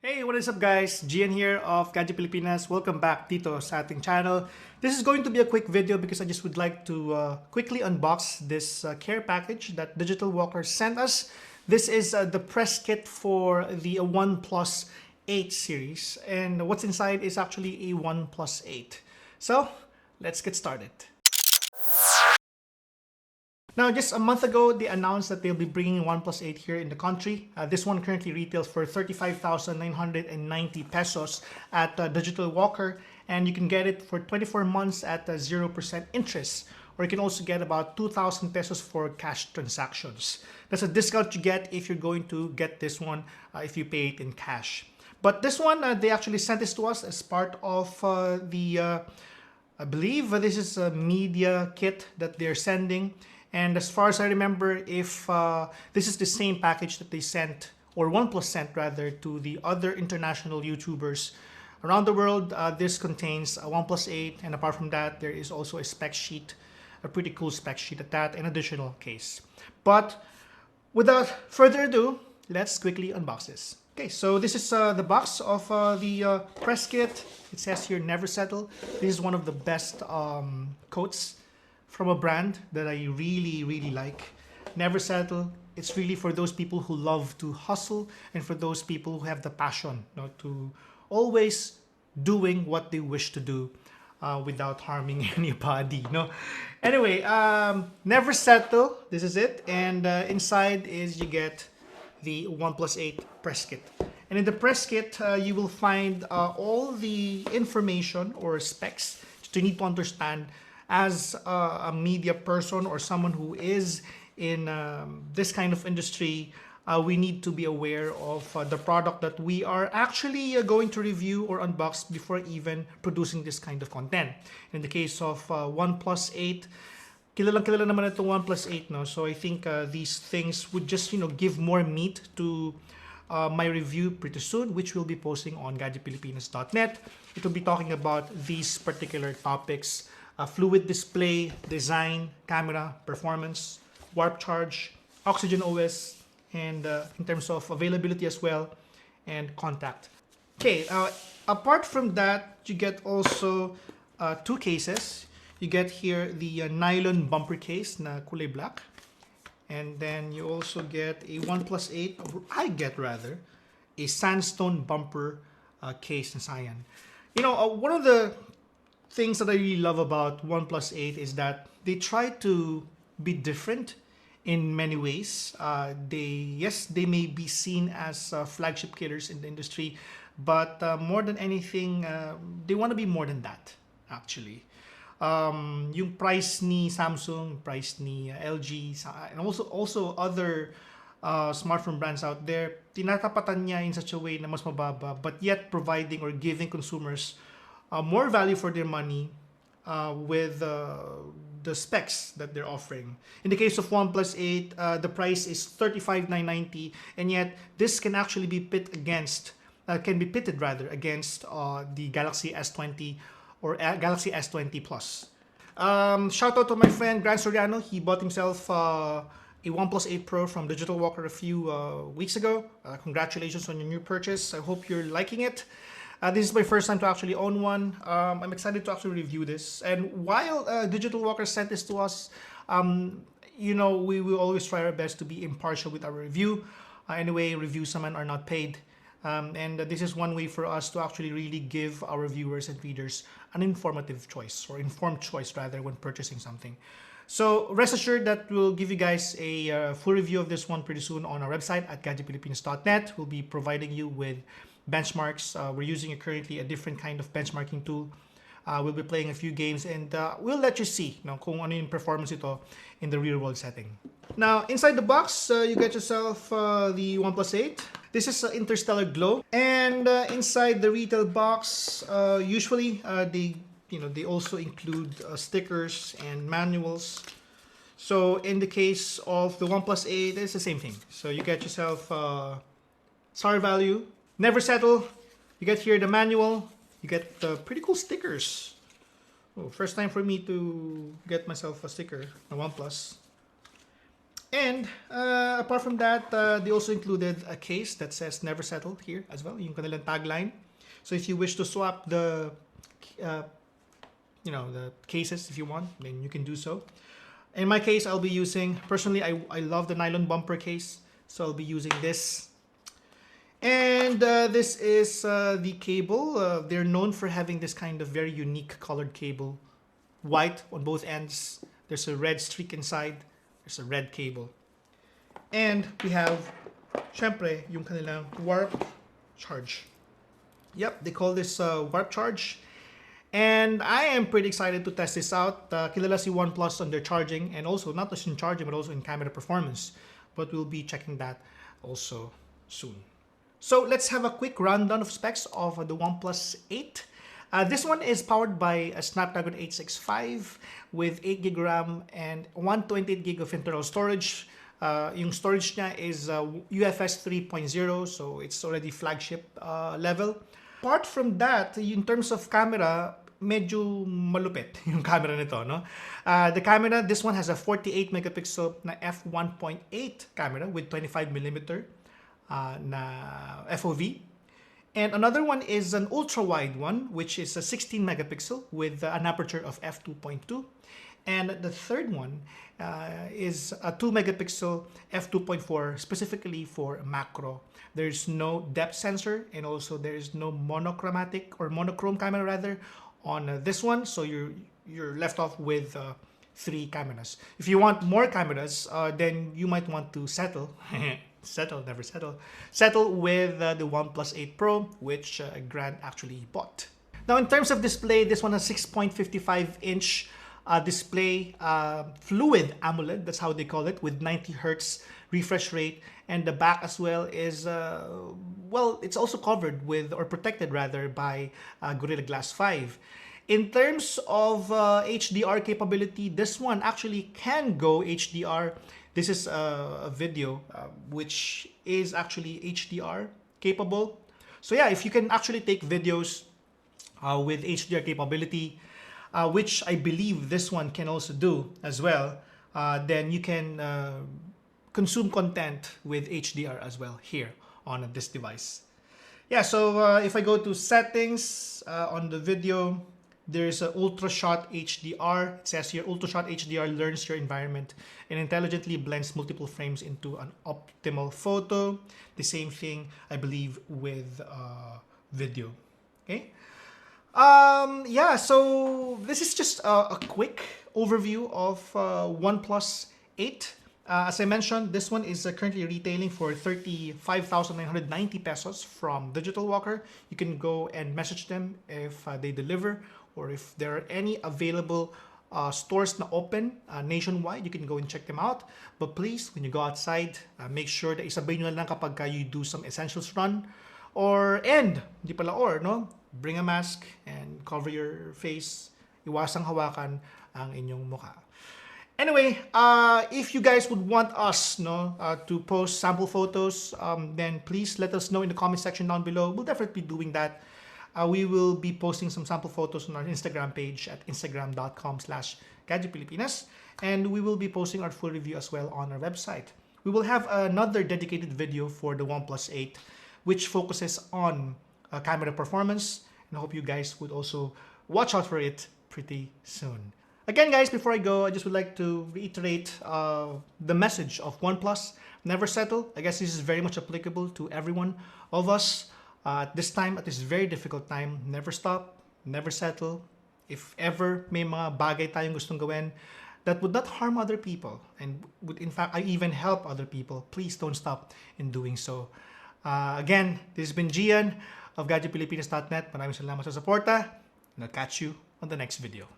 Hey, what is up guys? Gian here of Gadget Pilipinas. Welcome back dito sa ating channel. This is going to be a quick video because I just would like to quickly unbox this care package that Digital Walker sent us. This is the press kit for the OnePlus 8 series, and what's inside is actually a OnePlus 8. So, let's get started. Now, just a month ago, they announced that they'll be bringing OnePlus 8 here in the country. This one currently retails for 35,990 pesos at Digital Walker, and you can get it for 24 months at 0% interest. Or you can also get about 2,000 pesos for cash transactions. That's a discount you get if you're going to get this one if you pay it in cash. But this one, they actually sent this to us as part of I believe this is a media kit that they're sending. And as far as I remember, if this is the same package that they sent, or OnePlus sent rather, to the other international YouTubers around the world, this contains a OnePlus 8. And apart from that, there is also a spec sheet, a pretty cool spec sheet at that, an additional case. But without further ado, let's quickly unbox this. Okay, so this is the box of the press kit. It says here, never settle. This is one of the best quotes from a brand that I really like. Never settle. It's really for those people who love to hustle and for those people who have the passion, to always doing what they wish to do without harming anybody. Anyway, never settle. This is it. And inside is you get the OnePlus 8 press kit. And in the press kit, you will find all the information or specs that you need to understand as a media person or someone who is in this kind of industry. We need to be aware of the product that we are actually going to review or unbox before even producing this kind of content. In the case of OnePlus 8, kilala naman itong OnePlus 8, no? So I think these things would just give more meat to my review pretty soon, which we'll be posting on gadgetpilipinas.net. It will be talking about these particular topics: fluid display, design, camera, performance, warp charge, Oxygen OS, and in terms of availability as well, and contact. Okay, apart from that, you get also two cases. You get here the nylon bumper case na kulay black. And then you also get a OnePlus 8, I get rather, a sandstone bumper case na cyan. One of the things that I really love about OnePlus 8 is that they try to be different in many ways. They may be seen as flagship killers in the industry, but more than anything, they want to be more than that, actually. Yung price ni Samsung, price ni LG, and also other smartphone brands out there, tinatapatan niya in such a way na mas mababa, but yet providing or giving consumers more value for their money with the specs that they're offering. In the case of OnePlus 8, the price is 35,990, and yet this can actually be pitted rather against the Galaxy S20 or Galaxy S20 Plus. Shout out to my friend Gran Soriano. He bought himself a OnePlus 8 Pro from Digital Walker a few weeks ago. Congratulations on your new purchase. I hope you're liking it. This is my first time to actually own one. I'm excited to actually review this. And while Digital Walker sent this to us, we will always try our best to be impartial with our review. Anyway, reviews naman are not paid. And this is one way for us to actually really give our viewers and readers an informative choice, or informed choice rather, when purchasing something. So rest assured that we'll give you guys a full review of this one pretty soon on our website at gadgetpilipinas.net. We'll be providing you with benchmarks. We're using currently a different kind of benchmarking tool. We'll be playing a few games, and we'll let you see kung ano yung performance ito in the real world setting. Now, inside the box, you get yourself the OnePlus 8. This is Interstellar Glow, and inside the retail box, usually they also include stickers and manuals. So in the case of the OnePlus 8, it's the same thing. So you get yourself SAR value, never settle. You get here the manual. You get pretty cool stickers. Oh, first time for me to get myself a sticker, a OnePlus. And apart from that, they also included a case that says "Never Settle" here as well, yung kanilang tagline. So if you wish to swap the, the cases if you want, then you can do so. In my case, I'll be using, personally, I love the nylon bumper case, so I'll be using this. And this is the cable. They're known for having this kind of very unique colored cable, white on both ends. There's a red streak inside. There's a red cable. And we have, syempre, yung kanilang warp charge. Yep, they call this warp charge. And I am pretty excited to test this out. Kilala si OnePlus on their charging, and also not just in charging, but also in camera performance. But we'll be checking that also soon. So let's have a quick rundown of specs of the OnePlus 8. This one is powered by a Snapdragon 865 with 8GB RAM and 128GB of internal storage. Yung storage niya is UFS 3.0, so it's already flagship level. Apart from that, in terms of camera, medyo malupit yung camera nito, no? The camera, this one has a 48 megapixel na f1.8 camera with 25mm na FOV. And another one is an ultra-wide one, which is a 16 megapixel with an aperture of f2.2. And the third one is a 2 megapixel f2.4 specifically for macro. There's no depth sensor, and also there is no monochromatic or monochrome camera rather on this one. So you're left off with 3 cameras. If you want more cameras, then you might want to settle. Never settle. Settle with the OnePlus 8 Pro, which Grant actually bought. Now, in terms of display, this one has 6.55-inch display, fluid AMOLED, that's how they call it, with 90 Hz refresh rate. And the back as well is, well, it's also covered with, or protected rather, by Gorilla Glass 5. In terms of HDR capability, this one actually can go HDR. This is a video which is actually HDR capable. So yeah, if you can actually take videos with HDR capability, which I believe this one can also do as well, then you can consume content with HDR as well here on this device. Yeah, so if I go to settings on the video, there's an Ultra Shot HDR. It says here, Ultra Shot HDR learns your environment and intelligently blends multiple frames into an optimal photo. The same thing, I believe, with video. Okay. Yeah, so this is just a quick overview of OnePlus 8. As I mentioned, this one is currently retailing for 35,990 pesos from Digital Walker. You can go and message them if they deliver, or if there are any available stores na open nationwide, you can go and check them out. But please, when you go outside, make sure that isabay nyo lang kapag you do some essentials run. No? Bring a mask and cover your face. Iwasang hawakan ang inyong mukha. Anyway, if you guys would want us to post sample photos, then please let us know in the comment section down below. We'll definitely be doing that. We will be posting some sample photos on our Instagram page at instagram.com/GadgetPilipinas, and we will be posting our full review as well on our website. We will have another dedicated video for the OnePlus 8, which focuses on camera performance, and I hope you guys would also watch out for it pretty soon. Again, guys, before I go, I just would like to reiterate the message of OnePlus: never settle. I guess this is very much applicable to every one of us. At this time, at this very difficult time, never stop, never settle. If ever may mga bagay tayong gustong gawin that would not harm other people and would in fact even help other people, please don't stop in doing so. Again, this has been Gian of GadgetPilipinas.net. Maraming salamat sa suporta, and I'll catch you on the next video.